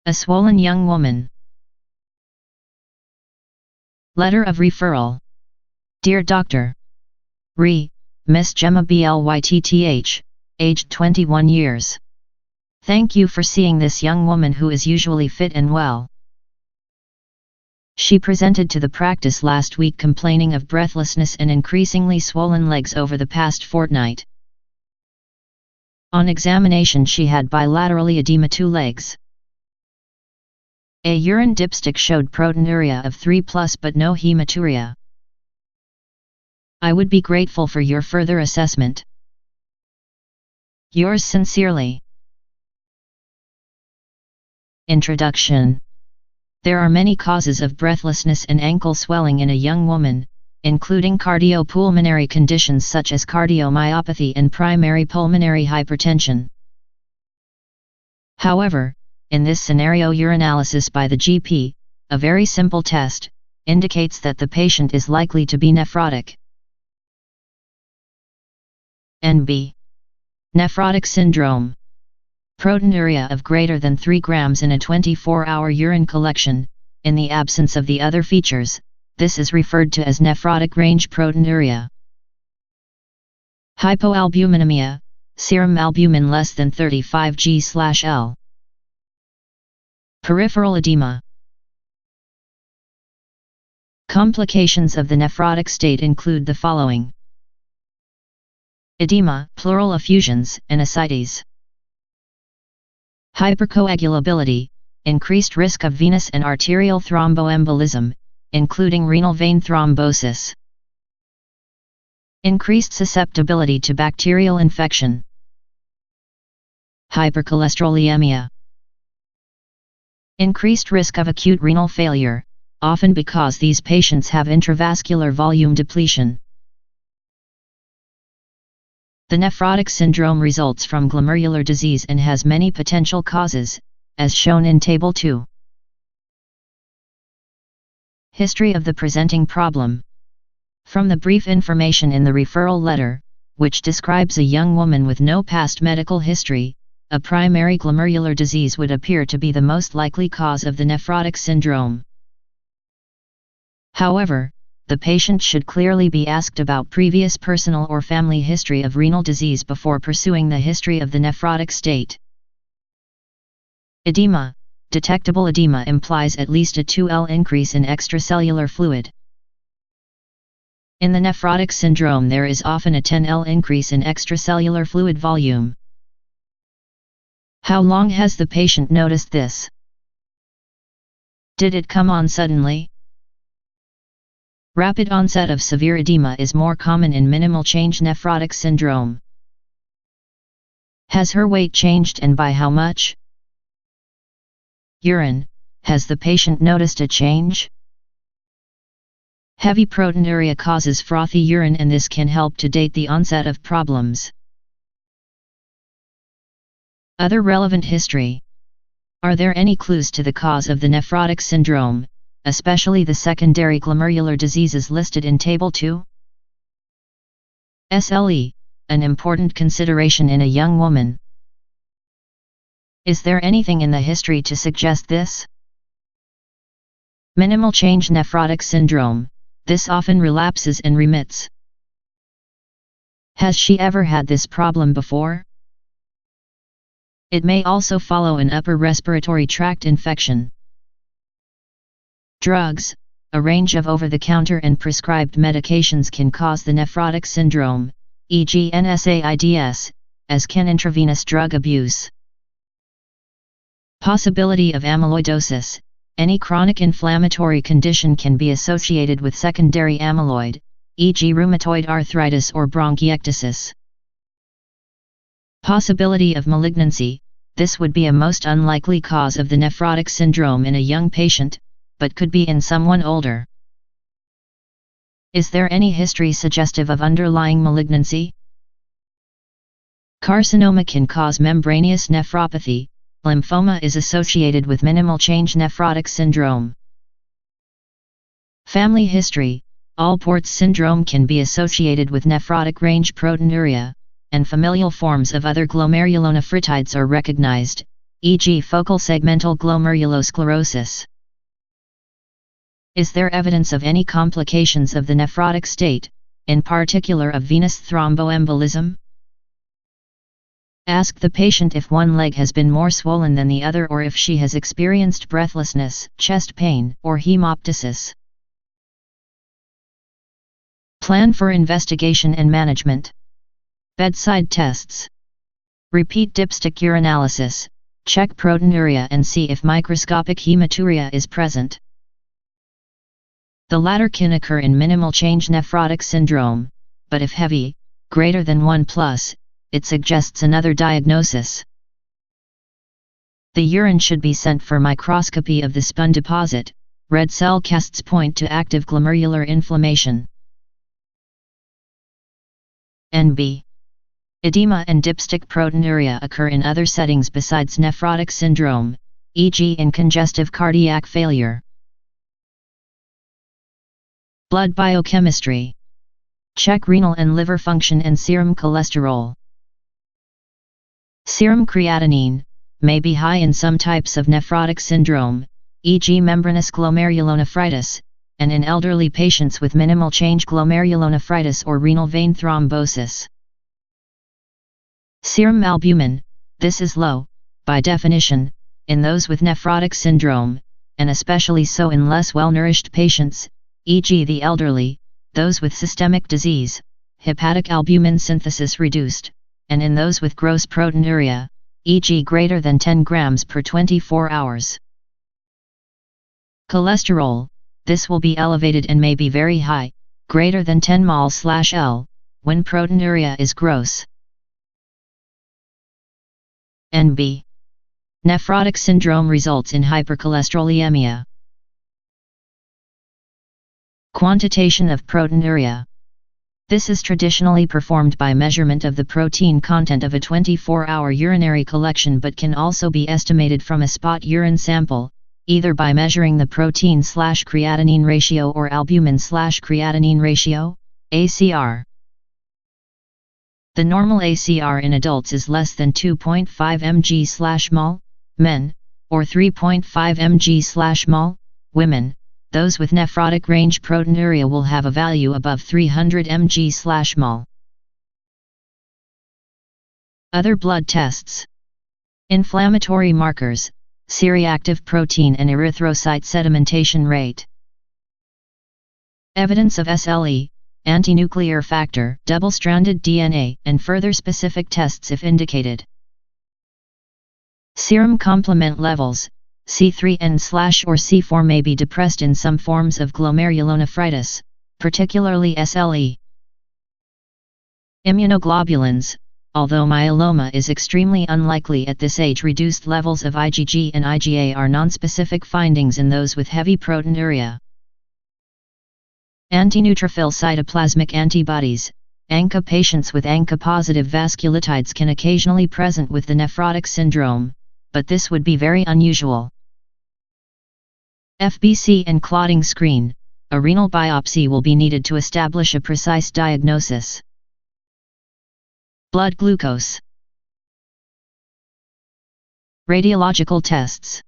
A swollen young woman. Letter of referral. Dear Dr. Re. Miss Gemma Blytth, aged 21 years. Thank you for seeing this young woman who is usually fit and well. She presented to the practice last week complaining of breathlessness and increasingly swollen legs over the past fortnight. On examination she had bilaterally edema 2 legs. A urine dipstick showed proteinuria of 3+ but no hematuria. I would be grateful for your further assessment. Yours sincerely. Introduction. There are many causes of breathlessness and ankle swelling in a young woman, including cardiopulmonary conditions such as cardiomyopathy and primary pulmonary hypertension. However, in this scenario urinalysis by the GP, a very simple test, indicates that the patient is likely to be nephrotic. NB. Nephrotic syndrome. Proteinuria of greater than 3 grams in a 24-hour urine collection. In the absence of the other features, this is referred to as nephrotic range proteinuria. Hypoalbuminemia, serum albumin less than 35 g/L. Peripheral edema. Complications of the nephrotic state include the following: edema, pleural effusions, and ascites. Hypercoagulability, increased risk of venous and arterial thromboembolism, including renal vein thrombosis. Increased susceptibility to bacterial infection. Hypercholesterolemia. Increased risk of acute renal failure, often because these patients have intravascular volume depletion. The nephrotic syndrome results from glomerular disease and has many potential causes, as shown in Table 2. History of the presenting problem. From the brief information in the referral letter, which describes a young woman with no past medical history, a primary glomerular disease would appear to be the most likely cause of the nephrotic syndrome. However, the patient should clearly be asked about previous personal or family history of renal disease before pursuing the history of the nephrotic state. Edema. Detectable edema implies at least a 2L increase in extracellular fluid. In the nephrotic syndrome there is often a 10L increase in extracellular fluid volume. How long has the patient noticed this? Did it come on suddenly? Rapid onset of severe edema is more common in minimal change nephrotic syndrome. Has her weight changed and by how much? Urine. Has the patient noticed a change? Heavy proteinuria causes frothy urine and this can help to date the onset of problems. Other relevant history. Are there any clues to the cause of the nephrotic syndrome, especially the secondary glomerular diseases listed in Table 2? SLE, an important consideration in a young woman. Is there anything in the history to suggest this? Minimal change nephrotic syndrome, this often relapses and remits. Has she ever had this problem before? It may also follow an upper respiratory tract infection. Drugs. A range of over-the-counter and prescribed medications can cause the nephrotic syndrome, e.g. NSAIDs, as can intravenous drug abuse. Possibility of amyloidosis. Any chronic inflammatory condition can be associated with secondary amyloid, e.g. rheumatoid arthritis or bronchiectasis. Possibility of malignancy. This would be a most unlikely cause of the nephrotic syndrome in a young patient, but could be in someone older. Is there any history suggestive of underlying malignancy? Carcinoma can cause membranous nephropathy. Lymphoma is associated with minimal change nephrotic syndrome. Family history. Alport's syndrome can be associated with nephrotic range proteinuria, and familial forms of other glomerulonephritides are recognized, e.g. focal segmental glomerulosclerosis. Is there evidence of any complications of the nephrotic state, in particular of venous thromboembolism? Ask the patient if one leg has been more swollen than the other or if she has experienced breathlessness, chest pain, or hemoptysis. Plan for investigation and management. Bedside tests. Repeat dipstick urinalysis, check proteinuria and see if microscopic hematuria is present. The latter can occur in minimal change nephrotic syndrome, but if heavy, greater than 1+, it suggests another diagnosis. The urine should be sent for microscopy of the spun deposit. Red cell casts point to active glomerular inflammation. NB. Edema and dipstick proteinuria occur in other settings besides nephrotic syndrome, e.g. in congestive cardiac failure. Blood biochemistry. Check renal and liver function and serum cholesterol. Serum creatinine may be high in some types of nephrotic syndrome, e.g. membranous glomerulonephritis, and in elderly patients with minimal change glomerulonephritis or renal vein thrombosis. Serum albumin, this is low, by definition, in those with nephrotic syndrome, and especially so in less well-nourished patients, e.g. the elderly, those with systemic disease, hepatic albumin synthesis reduced, and in those with gross proteinuria, e.g. greater than 10 grams per 24 hours. Cholesterol, this will be elevated and may be very high, greater than 10 mol/L, when proteinuria is gross. NB. Nephrotic syndrome results in hypercholesterolemia. Quantitation of proteinuria. This is traditionally performed by measurement of the protein content of a 24-hour urinary collection but can also be estimated from a spot urine sample, either by measuring the protein/creatinine ratio or albumin/creatinine ratio, ACR. The normal ACR in adults is less than 2.5 mg/mol, men, or 3.5 mg/mol, women. Those with nephrotic range proteinuria will have a value above 300 mg/mol. Other blood tests. Inflammatory markers, C-reactive protein and erythrocyte sedimentation rate. Evidence of SLE, antinuclear factor, double-stranded DNA, and further specific tests if indicated. Serum complement levels, C3n/or C4 may be depressed in some forms of glomerulonephritis, particularly SLE. Immunoglobulins, although myeloma is extremely unlikely at this age, reduced levels of IgG and IgA are nonspecific findings in those with heavy proteinuria. Antineutrophil cytoplasmic antibodies, ANCA patients with ANCA-positive vasculitides can occasionally present with the nephrotic syndrome, but this would be very unusual. FBC and clotting screen, a renal biopsy will be needed to establish a precise diagnosis. Blood glucose. Radiological tests.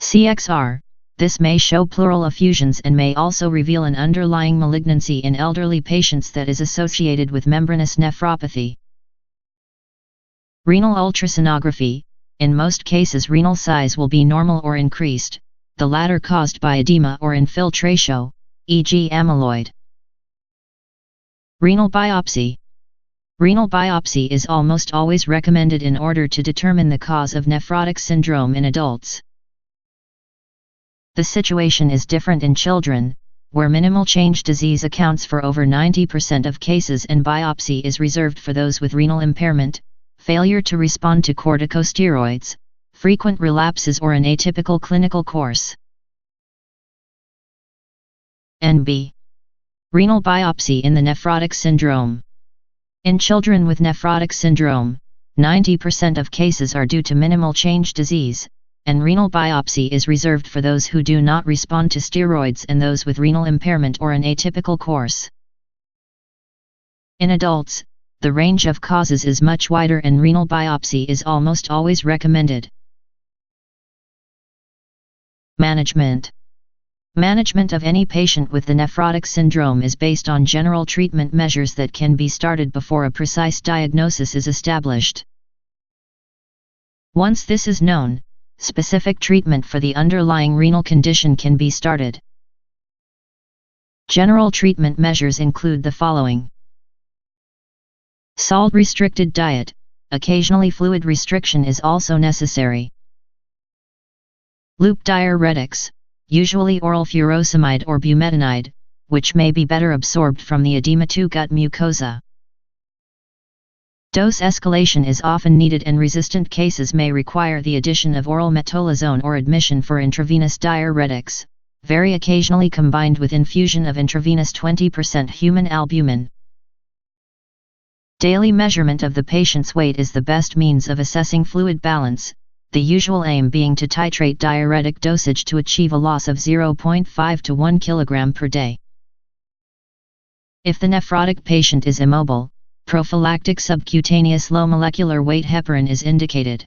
CXR, this may show pleural effusions and may also reveal an underlying malignancy in elderly patients that is associated with membranous nephropathy. Renal ultrasonography, in most cases renal size will be normal or increased, the latter caused by edema or infiltratio, e.g. amyloid. Renal biopsy. Renal biopsy is almost always recommended in order to determine the cause of nephrotic syndrome in adults. The situation is different in children, where minimal change disease accounts for over 90% of cases and biopsy is reserved for those with renal impairment, failure to respond to corticosteroids, frequent relapses or an atypical clinical course. NB. Renal biopsy in the nephrotic syndrome. In children with nephrotic syndrome, 90% of cases are due to minimal change disease, and renal biopsy is reserved for those who do not respond to steroids and those with renal impairment or an atypical course. In adults, the range of causes is much wider and renal biopsy is almost always recommended. Management. Management of any patient with the nephrotic syndrome is based on general treatment measures that can be started before a precise diagnosis is established. Once this is known, specific treatment for the underlying renal condition can be started. General treatment measures include the following: salt-restricted diet, occasionally fluid restriction is also necessary. Loop diuretics, usually oral furosemide or bumetanide, which may be better absorbed from the edema to gut mucosa. Dose escalation is often needed and resistant cases may require the addition of oral metolazone or admission for intravenous diuretics, very occasionally combined with infusion of intravenous 20% human albumin. Daily measurement of the patient's weight is the best means of assessing fluid balance, the usual aim being to titrate diuretic dosage to achieve a loss of 0.5 to 1 kg per day. If the nephrotic patient is immobile, prophylactic subcutaneous low molecular weight heparin is indicated.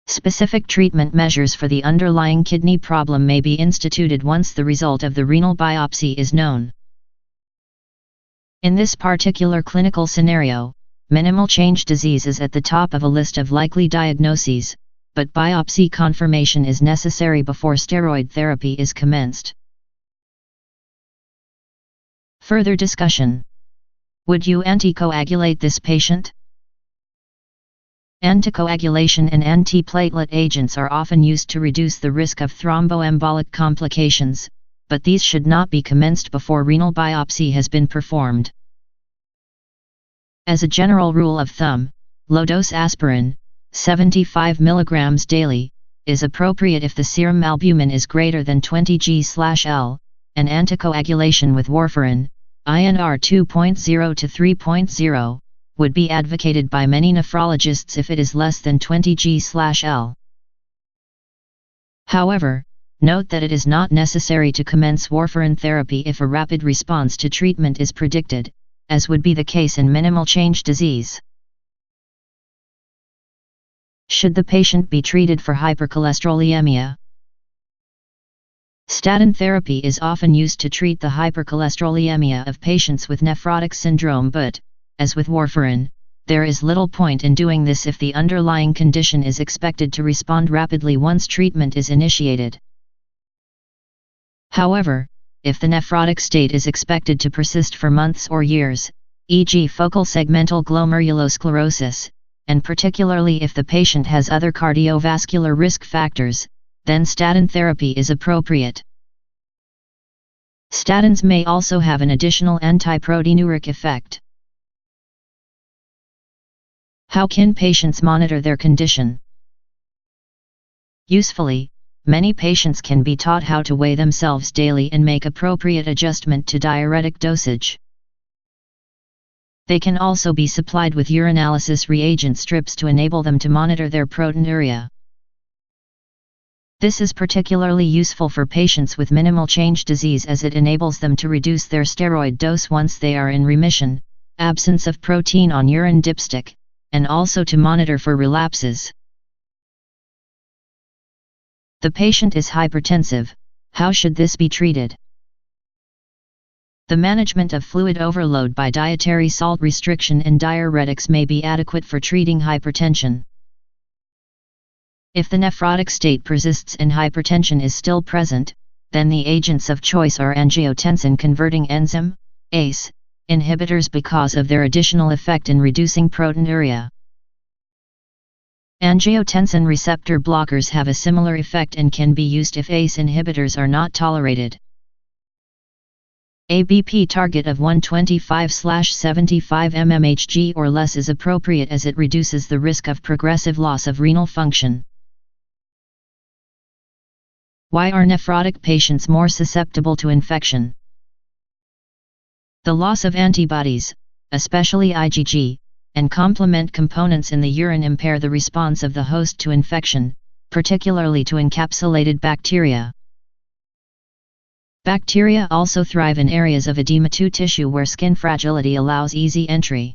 Specific treatment measures for the underlying kidney problem may be instituted once the result of the renal biopsy is known. In this particular clinical scenario, minimal change disease is at the top of a list of likely diagnoses, but biopsy confirmation is necessary before steroid therapy is commenced. Further discussion. Would you anticoagulate this patient? Anticoagulation and antiplatelet agents are often used to reduce the risk of thromboembolic complications, but these should not be commenced before renal biopsy has been performed. As a general rule of thumb, low-dose aspirin, 75 mg daily, is appropriate if the serum albumin is greater than 20 g/L, and anticoagulation with warfarin, INR 2.0 to 3.0, would be advocated by many nephrologists if it is less than 20 g/L. However, note that it is not necessary to commence warfarin therapy if a rapid response to treatment is predicted, as would be the case in minimal change disease. Should the patient be treated for hypercholesterolemia? Statin therapy is often used to treat the hypercholesterolemia of patients with nephrotic syndrome, but, as with warfarin, there is little point in doing this if the underlying condition is expected to respond rapidly once treatment is initiated. However, if the nephrotic state is expected to persist for months or years, e.g. focal segmental glomerulosclerosis, and particularly if the patient has other cardiovascular risk factors, then statin therapy is appropriate. Statins may also have an additional antiproteinuric effect. How can patients monitor their condition? Usefully, many patients can be taught how to weigh themselves daily and make appropriate adjustment to diuretic dosage. They can also be supplied with urinalysis reagent strips to enable them to monitor their proteinuria. This is particularly useful for patients with minimal change disease as it enables them to reduce their steroid dose once they are in remission, absence of protein on urine dipstick, and also to monitor for relapses. The patient is hypertensive. How should this be treated? The management of fluid overload by dietary salt restriction and diuretics may be adequate for treating hypertension. If the nephrotic state persists and hypertension is still present, then the agents of choice are angiotensin-converting enzyme, ACE, inhibitors because of their additional effect in reducing proteinuria. Angiotensin receptor blockers have a similar effect and can be used if ACE inhibitors are not tolerated. A BP target of 125/75 mmHg or less is appropriate as it reduces the risk of progressive loss of renal function. Why are nephrotic patients more susceptible to infection? The loss of antibodies, especially IgG, and complement components in the urine impair the response of the host to infection, particularly to encapsulated bacteria. Bacteria also thrive in areas of edema to tissue where skin fragility allows easy entry.